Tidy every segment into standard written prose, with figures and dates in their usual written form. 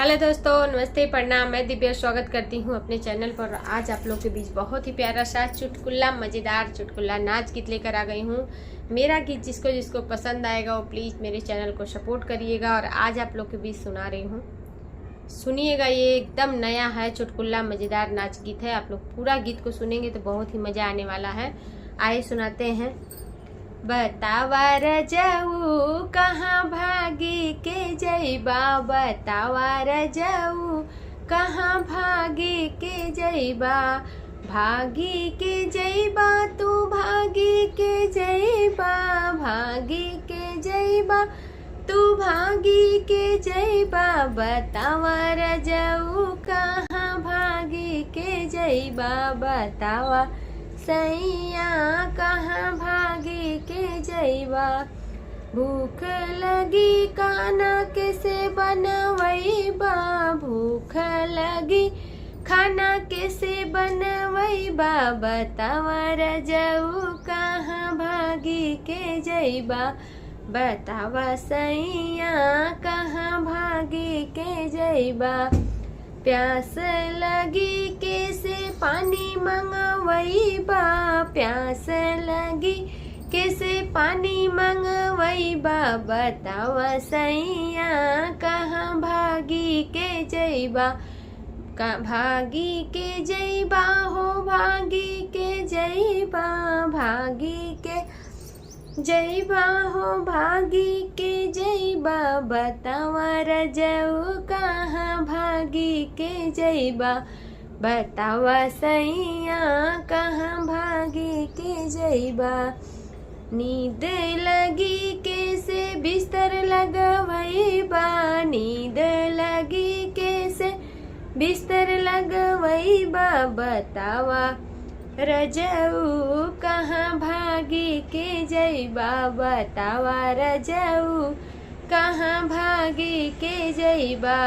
Hello दोस्तों, नमस्ते, प्रणाम। मैं दिव्या स्वागत करती हूँ अपने चैनल पर। आज आप लोग के बीच बहुत ही प्यारा सा चुटकुला, मज़ेदार चुटकुला नाच गीत लेकर आ गई हूँ। मेरा गीत जिसको जिसको पसंद आएगा वो प्लीज़ मेरे चैनल को सपोर्ट करिएगा। और आज आप लोग के बीच सुना रही हूँ, सुनिएगा। ये एकदम नया है चुटकुला, मज़ेदार नाच गीत है। आप लोग पूरा गीत को सुनेंगे तो बहुत ही मज़ा आने वाला है। आइए सुनाते हैं। बतावा रजाऊ कहाँ भागी के जइबा, बतावा रजाऊ कहाँ भागी के जइबा, भागी के जइबा तू भागी के जइबा, भागी के जइबा तू भागी के जइबा, बतावा रजाऊ कहाँ भागी के जइबा, बतावा सैया कहाँ भागी के जइबा। भूख लगी खाना कैसे बनवैबा, भूख लगी खाना कैसे बनवैबा, बतावा रजाऊ कहाँ भागी के जइबा, बतावा सैया कहाँ भागी के जइबा। प्यास लगी कैसे पानी मंगवैबा, प्यास लगी कैसे पानी मंगवैबा, बतावा सैया कहाँ भागी के जइबा, भागी के जइबा हो भागी के जइबा, भागी के जइबा हो भागी के जइबा, बतावा रजाऊ कहाँ भागी के जइबा, बतावा सैया कहाँ भागी के जइबा। नींद लगी कैसे बिस्तर लगवैबा, नींद लगी कैसे बिस्तर लगवैबा, बतावा रजाऊ कहाँ भागी के जइबा, बतावा रजाऊ कहाँ भागी के जइबा।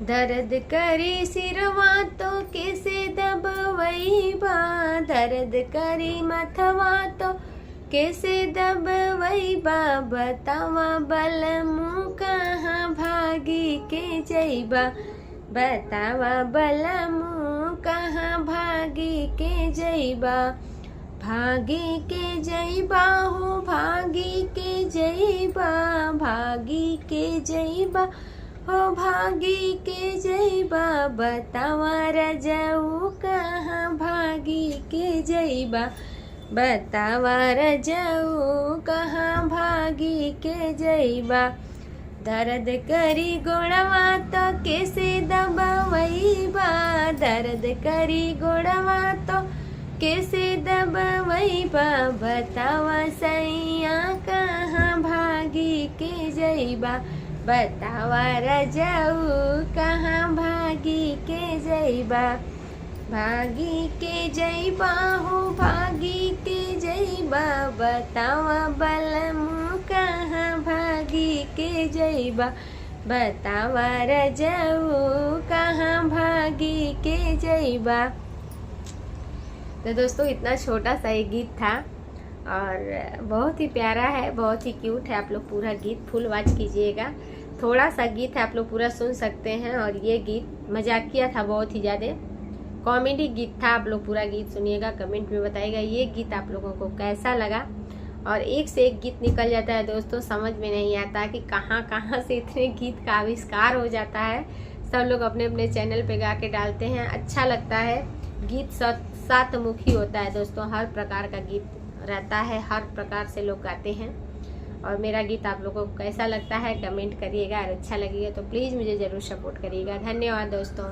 दर्द करी सिरवा तो कैसे दबवैबा, दर्द करी मथवा तो कैसे दबवैबा, बतावा बलमू कहाँ भागी के जइबा, बतावा बलमू कहाँ भागी के जइबा। भागी के जइबा हो भागी के जइबा, भागी के जइबा हो भागी के जइबा, बतावा रजाऊ कहाँ भागी के जइबा, बतावा रजाऊ कहाँ भागी के जइबा। दर्द करी गोड़वा तो कैसे दबवैबा, दर्द करी गोड़वा तो कैसे दबवैबा, बतावा सैया कहाँ भागी के जइबा, बतावा रजाऊ कहाँ भागी के जइबा। भागी के जइबा हो भागी के जइबा, बतावा बलमू कहाँ भागी के जइबा, बतावा रजाऊ कहाँ भागी के जइबा। तो दोस्तों, इतना छोटा सा एक गीत था और बहुत ही प्यारा है, बहुत ही क्यूट है। आप लोग पूरा गीत फुल वॉच कीजिएगा। थोड़ा सा गीत है, आप लोग पूरा सुन सकते हैं। और ये गीत मजाकिया था, बहुत ही ज़्यादा कॉमेडी गीत था। आप लोग पूरा गीत सुनिएगा, कमेंट में बताइएगा ये गीत आप लोगों को कैसा लगा। और एक से एक गीत निकल जाता है दोस्तों, समझ में नहीं आता कि कहाँ कहाँ से इतने गीत का आविष्कार हो जाता है। सब लोग अपने अपने चैनल पे गा के डालते हैं, अच्छा लगता है। गीत सातमुखी होता है दोस्तों, हर प्रकार का गीत रहता है, हर प्रकार से लोग गाते हैं। और मेरा गीत आप लोगों को कैसा लगता है कमेंट करिएगा। और अच्छा लगेगा तो प्लीज़ मुझे ज़रूर सपोर्ट करिएगा। धन्यवाद दोस्तों।